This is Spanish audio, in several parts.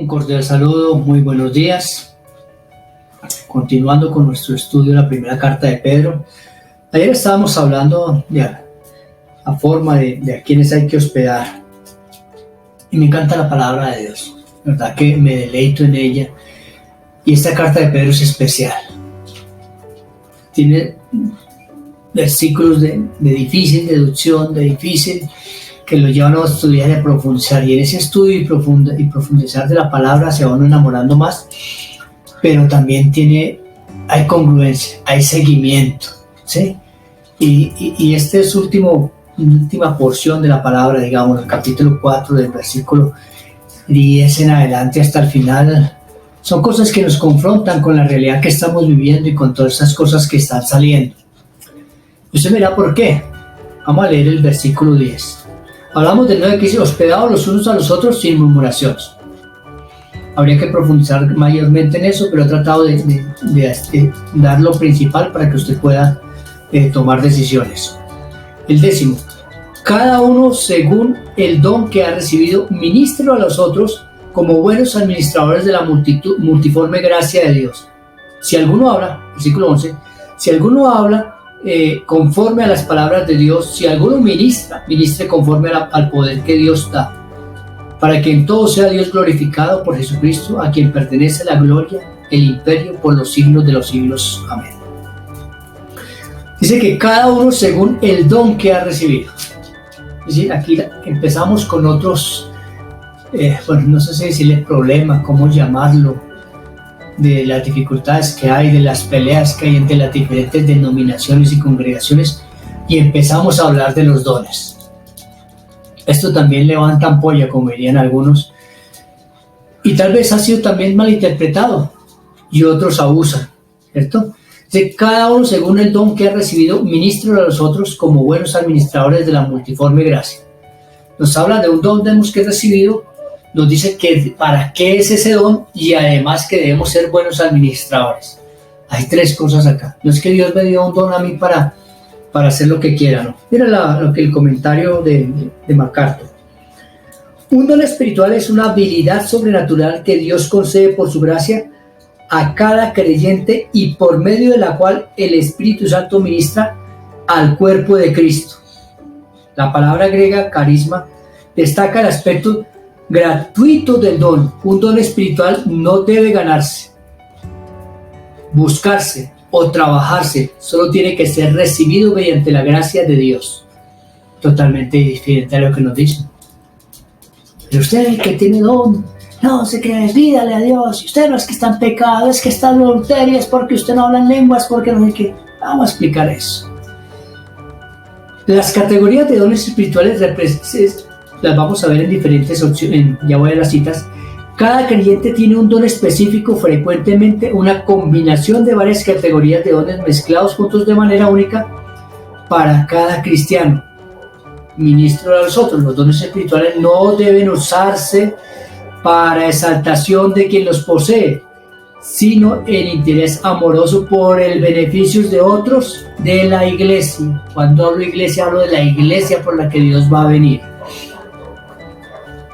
Un cordial saludo, muy buenos días. Continuando con nuestro estudio de la primera carta de Pedro. Ayer estábamos hablando de la forma de a quienes hay que hospedar. Y me encanta la palabra de Dios. La verdad que me deleito en ella. Y esta carta de Pedro es especial. Tiene versículos de difícil deducción, de difícil, que lo llevan a estudiar y a profundizar. Y en ese estudio y profundizar de la palabra se van enamorando más. Pero también hay congruencia, hay seguimiento, ¿sí? Y esta es última porción de la palabra, digamos, el capítulo 4 del versículo 10 en adelante hasta el final. Son cosas que nos confrontan con la realidad que estamos viviendo y con todas esas cosas que están saliendo. Y usted verá por qué. Vamos a leer el versículo 10. Hablamos de nuevo que dice, hospedados los unos a los otros sin murmuraciones. Habría que profundizar mayormente en eso, pero he tratado de dar lo principal para que usted pueda tomar decisiones. El 10. Cada uno según el don que ha recibido, ministre a los otros como buenos administradores de la multiforme gracia de Dios. Si alguno habla, versículo 11, si alguno habla conforme a las palabras de Dios, si alguno ministre conforme al poder que Dios da, para que en todo sea Dios glorificado por Jesucristo, a quien pertenece la gloria, el imperio por los siglos de los siglos. Amén. Dice que cada uno según el don que ha recibido. Es decir, aquí empezamos con otros, no sé si decirle problema, cómo llamarlo, de las dificultades que hay, de las peleas que hay entre las diferentes denominaciones y congregaciones, y empezamos a hablar de los dones. Esto también levanta ampolla, como dirían algunos, y tal vez ha sido también malinterpretado, y otros abusan, ¿cierto? De cada uno según el don que ha recibido, ministro a los otros como buenos administradores de la multiforme gracia. Nos habla de un don que hemos recibido, nos dice que para qué es ese don, y además que debemos ser buenos administradores. Hay tres cosas acá. No es que Dios me dio un don a mí para hacer lo que quiera, ¿no? Mira lo que el comentario de MacArthur. Un don espiritual es una habilidad sobrenatural que Dios concede por su gracia a cada creyente y por medio de la cual el Espíritu Santo ministra al cuerpo de Cristo. La palabra griega carisma destaca el aspecto gratuito del don. Un don espiritual no debe ganarse, buscarse o trabajarse, solo tiene que ser recibido mediante la gracia de Dios. Totalmente diferente a lo que nos dicen. Pero usted es el que tiene don, no se cree, pídale a Dios. Y usted no es que está en pecado, es que está en adulterio, es porque usted no habla en lenguas, porque no sé qué. Vamos a explicar eso. Las categorías de dones espirituales las vamos a ver en diferentes opciones. Ya voy a las citas. Cada creyente tiene un don específico, frecuentemente una combinación de varias categorías de dones mezclados juntos de manera única para cada cristiano. Ministro a los otros. Los dones espirituales no deben usarse para exaltación de quien los posee, sino el interés amoroso por el beneficio de otros de la iglesia. Cuando hablo de iglesia, hablo de la iglesia por la que Dios va a venir,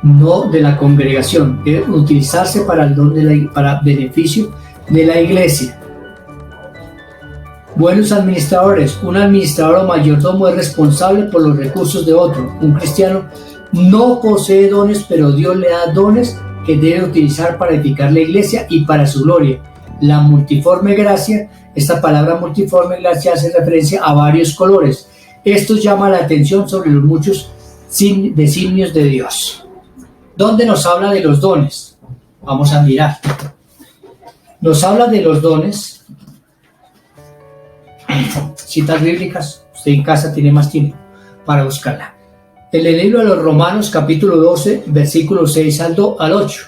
no de la congregación. Debe utilizarse para el don para beneficio de la iglesia. Buenos administradores. Un administrador o mayordomo es responsable por los recursos de otro. Un cristiano no posee dones, pero Dios le da dones que debe utilizar para edificar la iglesia y para su gloria. La multiforme gracia, esta palabra multiforme gracia hace referencia a varios colores. Esto llama la atención sobre los muchos designios de Dios. ¿Dónde nos habla de los dones? Vamos a mirar. Nos habla de los dones. Citas bíblicas. Usted en casa tiene más tiempo para buscarla. En el libro de los Romanos, capítulo 12, versículos 6 al 8.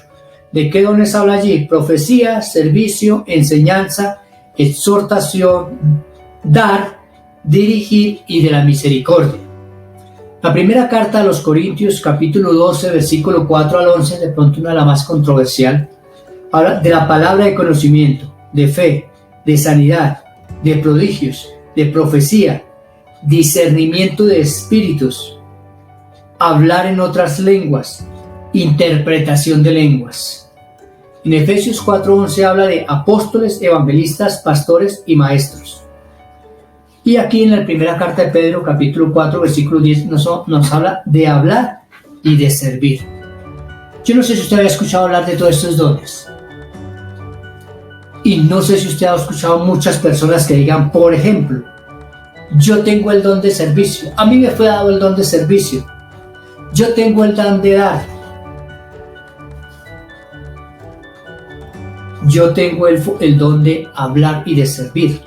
¿De qué dones habla allí? Profecía, servicio, enseñanza, exhortación, dar, dirigir y de la misericordia. La primera carta a los Corintios, capítulo 12, versículo 4 al 11, de pronto una de las más controversial, habla de la palabra de conocimiento, de fe, de sanidad, de prodigios, de profecía, discernimiento de espíritus, hablar en otras lenguas, interpretación de lenguas. En Efesios 4:11 habla de apóstoles, evangelistas, pastores y maestros. Y aquí en la primera carta de Pedro, capítulo 4, versículo 10, nos habla de hablar y de servir. Yo no sé si usted había escuchado hablar de todos estos dones. Y no sé si usted ha escuchado muchas personas que digan, por ejemplo, yo tengo el don de servicio. A mí me fue dado el don de servicio. Yo tengo el don de dar. Yo tengo el don de hablar y de servir.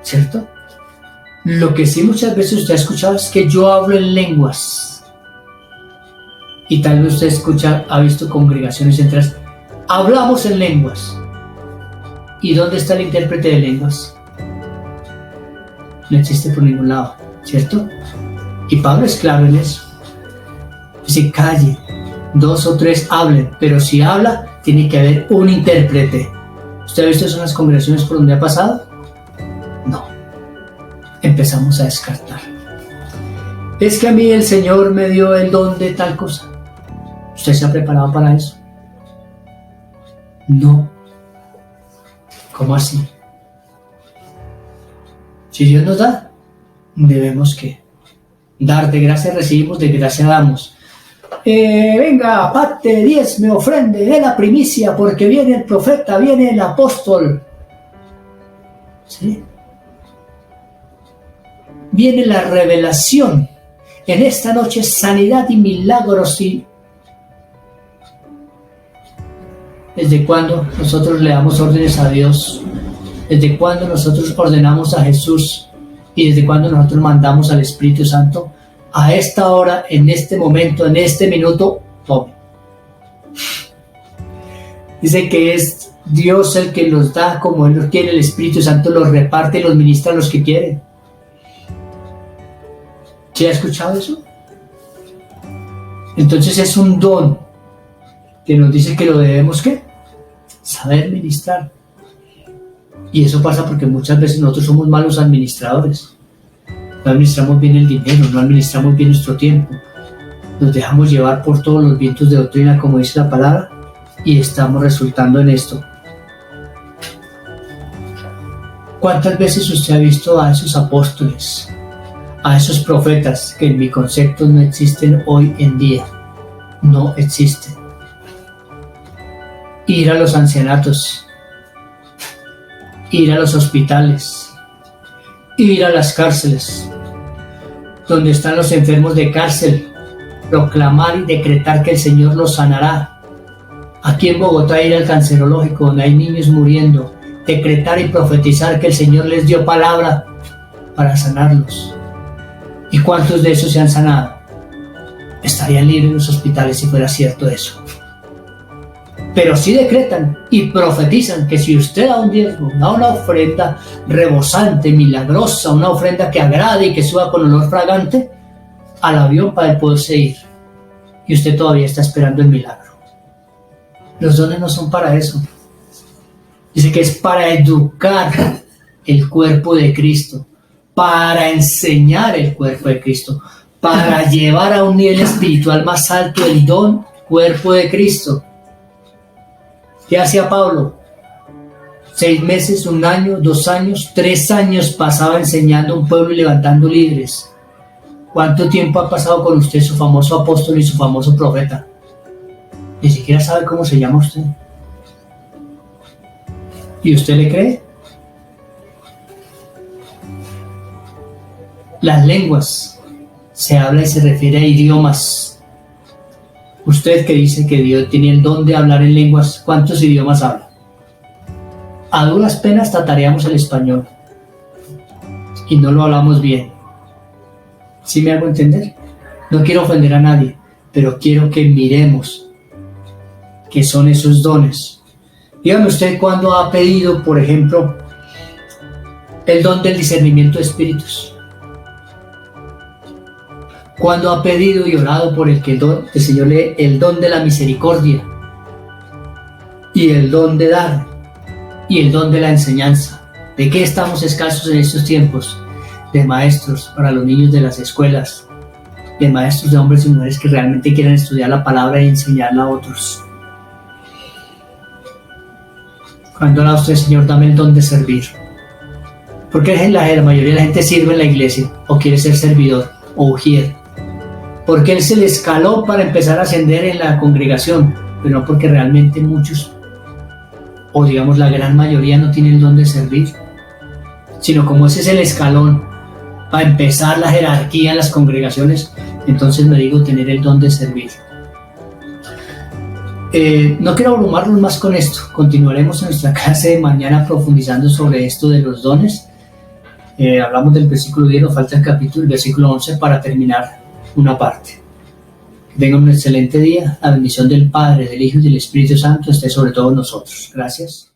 ¿Cierto? Lo que sí muchas veces usted ha escuchado es que yo hablo en lenguas. Y tal vez usted ha visto congregaciones enteras. Hablamos en lenguas. ¿Y dónde está el intérprete de lenguas? No existe por ningún lado, ¿cierto? Y Pablo es claro en eso. Dice, calle, 2 o 3 hablen, pero si habla, tiene que haber un intérprete. ¿Usted ha visto eso en las congregaciones por donde ha pasado? No. Empezamos a descartar. Es que a mí el Señor me dio el don de tal cosa. ¿Usted se ha preparado para eso? No. ¿Cómo así? Si Dios nos da, debemos que dar. De gracia recibimos, de gracia damos. Venga, parte, diezme, ofrende, dé la primicia, porque viene el profeta, viene el apóstol. ¿Sí? Viene la revelación. En esta noche, sanidad y milagros. ¿Y desde cuándo nosotros le damos órdenes a Dios? ¿Desde cuándo nosotros ordenamos a Jesús? ¿Y desde cuándo nosotros mandamos al Espíritu Santo? A esta hora, en este momento, en este minuto, tome. Dice que es Dios el que los da como Él los quiere, el Espíritu Santo los reparte y los ministra a los que quieren. ¿Sí ha escuchado eso? Entonces es un don que nos dice que lo debemos, ¿qué? Saber ministrar. Y eso pasa porque muchas veces nosotros somos malos administradores. No administramos bien el dinero, no administramos bien nuestro tiempo. Nos dejamos llevar por todos los vientos de doctrina, como dice la palabra, y estamos resultando en esto. ¿Cuántas veces usted ha visto a esos apóstoles, a esos profetas que en mi concepto no existen hoy en día? No existen. Ir a los ancianatos, ir a los hospitales, ir a las cárceles, donde están los enfermos de cárcel, proclamar y decretar que el Señor los sanará. Aquí en Bogotá ir al cancerológico, donde hay niños muriendo, decretar y profetizar que el Señor les dio palabra para sanarlos. ¿Y cuántos de esos se han sanado? Estarían libres en los hospitales si fuera cierto eso. Pero sí decretan y profetizan que si usted da un diezmo, da una ofrenda rebosante, milagrosa, una ofrenda que agrade y que suba con olor fragante, al avión para el poderse ir. Y usted todavía está esperando el milagro. Los dones no son para eso. Dice que es para educar el cuerpo de Cristo, para enseñar el cuerpo de Cristo, para llevar a un nivel espiritual más alto el don, cuerpo de Cristo. ¿Qué hacía Pablo? 6 meses, 1 año, 2 años, 3 años pasaba enseñando a un pueblo y levantando líderes. ¿Cuánto tiempo ha pasado con usted su famoso apóstol y su famoso profeta? Ni siquiera sabe cómo se llama usted. ¿Y usted le cree? Las lenguas se habla y se refiere a idiomas. Usted que dice que Dios tiene el don de hablar en lenguas, ¿cuántos idiomas habla? A duras penas tatareamos el español y no lo hablamos bien. ¿Sí me hago entender? No quiero ofender a nadie, pero quiero que miremos qué son esos dones. Dígame usted cuándo ha pedido, por ejemplo, el don del discernimiento de espíritus. Cuando ha pedido y orado por el que el Señor le dé el don de la misericordia y el don de dar y el don de la enseñanza. ¿De qué estamos escasos en estos tiempos? De maestros para los niños de las escuelas, de maestros de hombres y mujeres que realmente quieran estudiar la palabra y enseñarla a otros. Cuando habla usted, Señor, dame el don de servir. Porque la mayoría de la gente sirve en la iglesia o quiere ser servidor o ujier. Porque él se le escaló para empezar a ascender en la congregación, pero no porque realmente muchos, o digamos la gran mayoría, no tienen el don de servir, sino como ese es el escalón para empezar la jerarquía en las congregaciones, entonces me digo tener el don de servir. No quiero abrumarlos más con esto. Continuaremos en nuestra clase de mañana profundizando sobre esto de los dones. Hablamos del versículo 10, nos falta el versículo 11 para terminar una parte. Que tengan un excelente día. La bendición del Padre, del Hijo y del Espíritu Santo esté sobre todos nosotros. Gracias.